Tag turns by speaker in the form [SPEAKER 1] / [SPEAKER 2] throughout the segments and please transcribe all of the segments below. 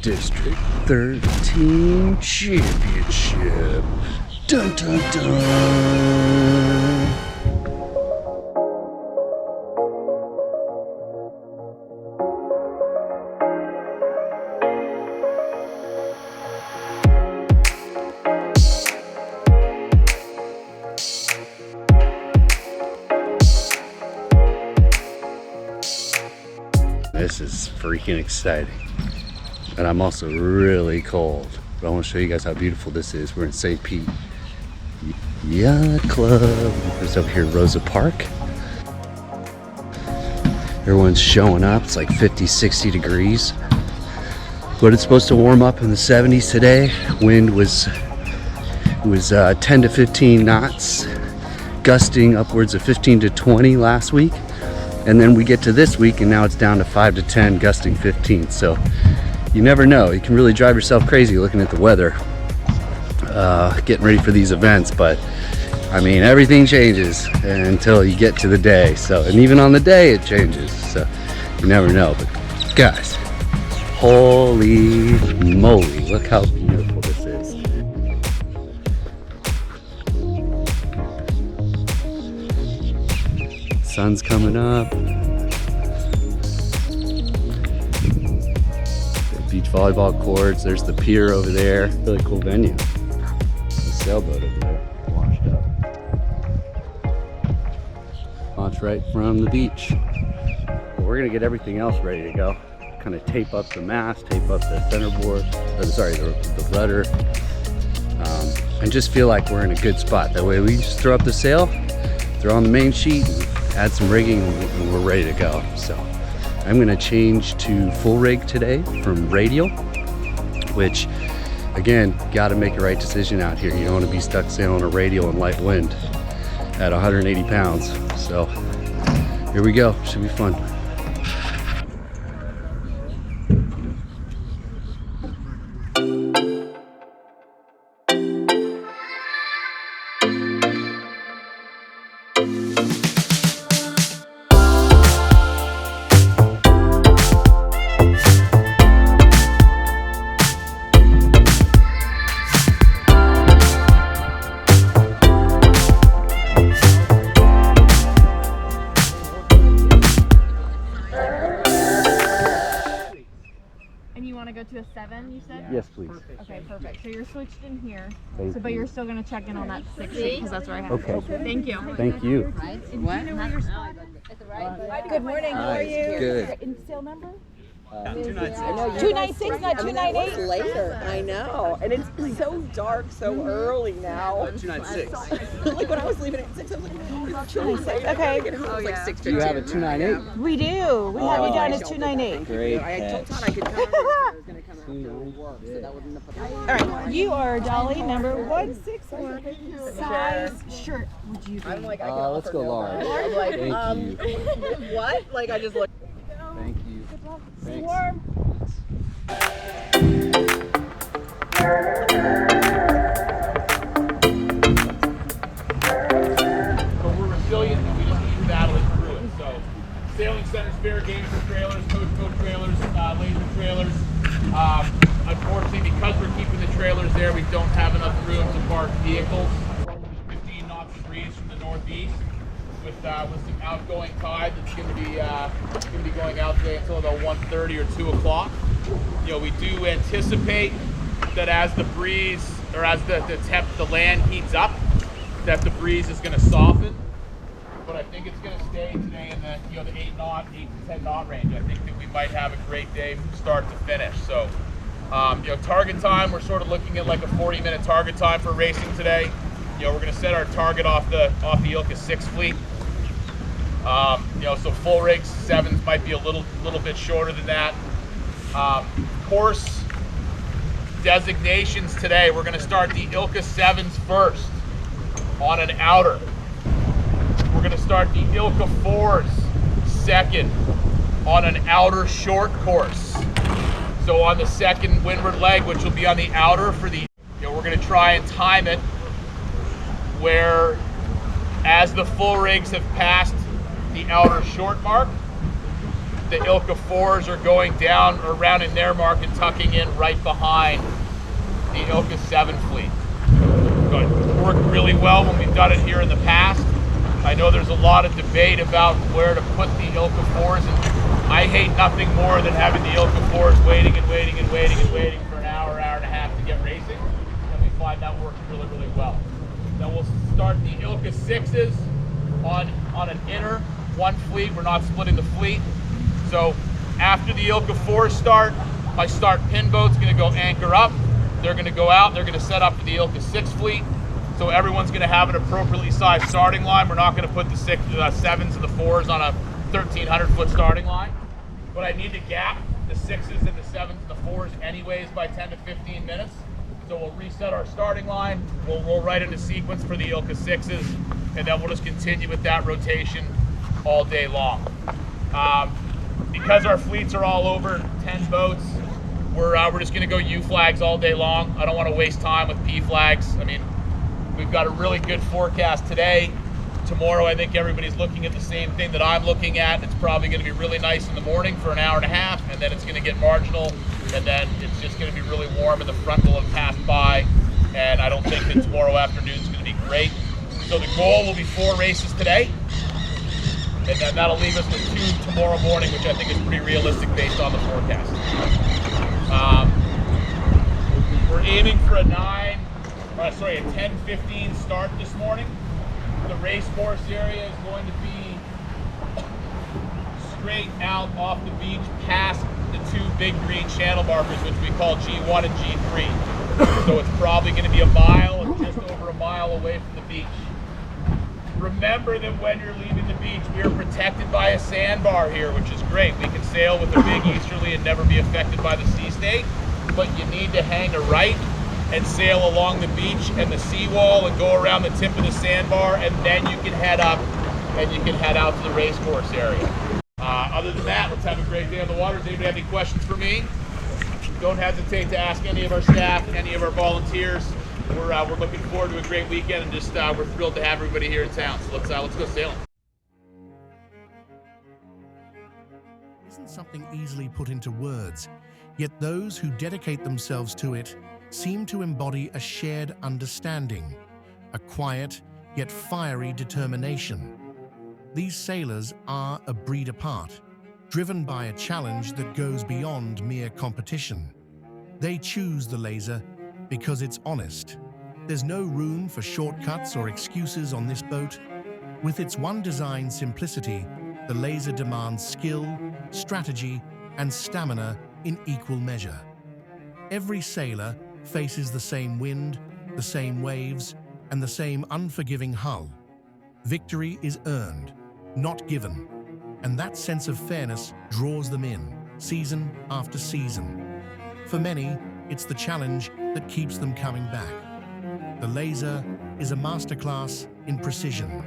[SPEAKER 1] District 13 Championship. Dun dun dun. This is freaking exciting. And I'm also really cold. But I want to show you guys how beautiful this is. We're in St. Pete Yacht Club. It's over here in Rosa Park. Everyone's showing up. It's like 50, 60 degrees. But it's supposed to warm up in the 70s today. Wind was 10 to 15 knots, gusting upwards of 15 to 20 last week. And then we get to this week and now it's down to 5 to 10, gusting 15. So you never know. You can really drive yourself crazy looking at the weather, getting ready for these events. But I mean, everything changes until you get to the day. So, and even on the day it changes. So you never know. But guys, holy moly, look how beautiful this is. Sun's coming up. Beach volleyball courts. There's the pier over there. Really cool venue. The sailboat over there, washed up. Launch right from the beach. Well, we're gonna get everything else ready to go. Kind of tape up the mast, tape up the centerboard, or sorry, the rudder, and just feel like we're in a good spot. That way we just throw up the sail, throw on the main sheet, and add some rigging, and we're ready to go. So I'm gonna change to full rig today from radial, which again, gotta make a right decision out here. You don't wanna be stuck sailing a radial in light wind at 180 pounds. So here we go, should be fun.
[SPEAKER 2] Go to a 7, you said?
[SPEAKER 1] Yes, please.
[SPEAKER 2] Okay, perfect. So you're switched in here,
[SPEAKER 1] But
[SPEAKER 2] you're still going to check in on that 6 because that's where I have.
[SPEAKER 1] Okay.
[SPEAKER 2] Thank you.
[SPEAKER 1] Thank you.
[SPEAKER 2] And do you know where your spot is? Good morning. How are you?
[SPEAKER 1] Good.
[SPEAKER 2] In sail number?
[SPEAKER 3] 296.
[SPEAKER 2] 296, not 298.
[SPEAKER 3] Later, I know, and it's so dark so early now.
[SPEAKER 1] 296.
[SPEAKER 3] Like when I was leaving at 6, I was like, it's chilly.
[SPEAKER 2] Okay.
[SPEAKER 3] It was like 6:15.
[SPEAKER 1] Do you have a 298?
[SPEAKER 2] We do. We have you down as 298.
[SPEAKER 1] Great.
[SPEAKER 3] I told Todd I could come. I was going to come after work, so that wouldn't have.
[SPEAKER 2] All right. You are dolly number 161. Size shirt would you be?
[SPEAKER 3] I'm like,
[SPEAKER 1] Let's go large.
[SPEAKER 3] I'm like,
[SPEAKER 1] Thank you.
[SPEAKER 3] what? Like I just look.
[SPEAKER 1] Thank you. Thanks.
[SPEAKER 2] Warm.
[SPEAKER 4] But we're resilient and we just keep battling through it. So, sailing centers, fair game for trailers, coach trailers, laser trailers. Unfortunately, because we're keeping the trailers there, we don't have enough room to park vehicles. 15 knots of breeze from the northeast. With some outgoing tide that's going to be going out today until about 1:30 or 2 o'clock. You know, we do anticipate that as the breeze or as the land heats up, that the breeze is going to soften. But I think it's going to stay today in the 8 to 10 knot range. I think that we might have a great day from start to finish. So, target time, we're sort of looking at like a 40-minute target time for racing today. We're going to set our target off the ILCA 6 fleet. So full rigs, 7s might be a little bit shorter than that. Course designations today, we're going to start the ILCA 7s first on an outer. We're going to start the ILCA 4s second on an outer short course. So on the second windward leg, which will be on the outer for the, we're going to try and time it where as the full rigs have passed the outer short mark, the ILCA 4s are going down or around in their mark and tucking in right behind the ILCA 7 fleet. It's worked really well when we've done it here in the past. I know there's a lot of debate about where to put the ILCA 4s, and I hate nothing more than having the ILCA 4s waiting and waiting and waiting and waiting for an hour, hour and a half to get racing, and we find that works really, really well. Then we'll start the ILCA 6s on an inner one fleet. We're not splitting the fleet. So after the ILCA 4s start, my start pin boat's gonna go anchor up. They're gonna go out, they're gonna set up for the ILCA 6 fleet. So everyone's gonna have an appropriately sized starting line. We're not gonna put the 7s and the 4s on a 1,300 foot starting line. But I need to gap the 6s and the 7s and the 4s anyways by 10 to 15 minutes. So we'll reset our starting line, we'll roll right into sequence for the ILCA 6s, and then we'll just continue with that rotation all day long. Because our fleets are all over 10 boats, we're just gonna go U flags all day long. I don't wanna waste time with P flags. I mean, we've got a really good forecast today. Tomorrow, I think everybody's looking at the same thing that I'm looking at. It's probably gonna be really nice in the morning for an hour and a half, and then it's gonna get marginal, and then it's just gonna be really warm, and the front will have passed by, and I don't think that tomorrow afternoon is gonna be great. So the goal will be 4 races today, and then that'll leave us with 2 tomorrow morning, which I think is pretty realistic based on the forecast. We're aiming for a 10:15 start this morning. The race course area is going to be straight out off the beach past the 2 big green channel markers, which we call G1 and G3. So it's probably going to be a mile or just over a mile away from the beach. Remember that when you're leaving the beach, we are protected by a sandbar here, which is great. We can sail with a big easterly and never be affected by the sea snake, but you need to hang a right and sail along the beach and the seawall and go around the tip of the sandbar, and then you can head up and you can head out to the race course area. Other than that, let's have a great day on the water. Does anybody have any questions for me? Don't hesitate to ask any of our staff, any of our volunteers. We're looking forward to a great weekend, and just we're thrilled to have everybody here in town. So let's go sailing.
[SPEAKER 5] Isn't something easily put into words, yet those who dedicate themselves to it seem to embody a shared understanding, a quiet yet fiery determination. These sailors are a breed apart, driven by a challenge that goes beyond mere competition. They choose the laser because it's honest. There's no room for shortcuts or excuses on this boat. With its one design simplicity, the laser demands skill, strategy, and stamina in equal measure. Every sailor faces the same wind, the same waves, and the same unforgiving hull. Victory is earned, not given, and that sense of fairness draws them in, season after season. For many, it's the challenge that keeps them coming back. The laser is a masterclass in precision.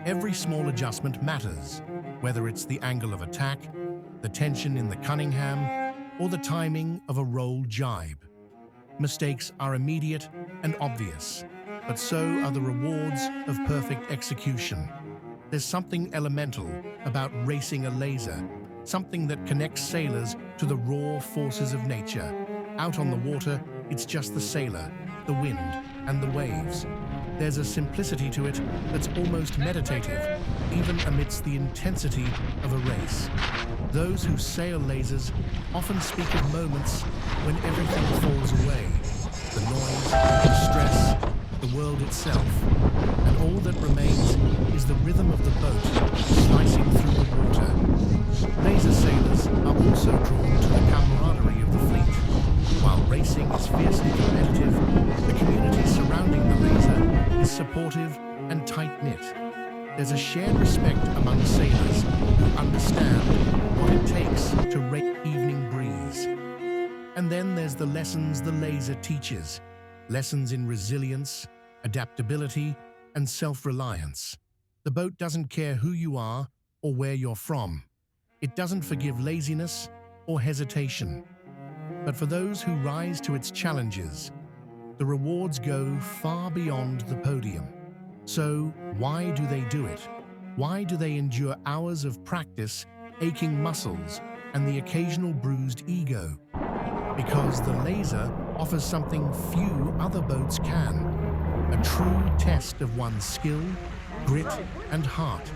[SPEAKER 5] Every small adjustment matters, whether it's the angle of attack, the tension in the Cunningham, or the timing of a roll jibe. Mistakes are immediate and obvious, but so are the rewards of perfect execution. There's something elemental about racing a laser, something that connects sailors to the raw forces of nature. Out on the water, it's just the sailor, the wind, and the waves. There's a simplicity to it that's almost meditative, even amidst the intensity of a race. Those who sail lasers often speak of moments when everything falls away. The noise, the stress, the world itself. And all that remains is the rhythm of the boat slicing through the water. Laser sailors are also drawn to the camaraderie of the fleet. While racing is fiercely competitive, the community surrounding the laser is supportive and tight-knit. There's a shared respect among sailors who understand what it takes to rate evening breeze. And then there's the lessons the laser teaches. Lessons in resilience, adaptability, and self-reliance. The boat doesn't care who you are or where you're from. It doesn't forgive laziness or hesitation. But for those who rise to its challenges, the rewards go far beyond the podium. So why do they do it? Why do they endure hours of practice aching muscles, and the occasional bruised ego. Because the laser offers something few other boats can, a true test of one's skill, grit, and heart.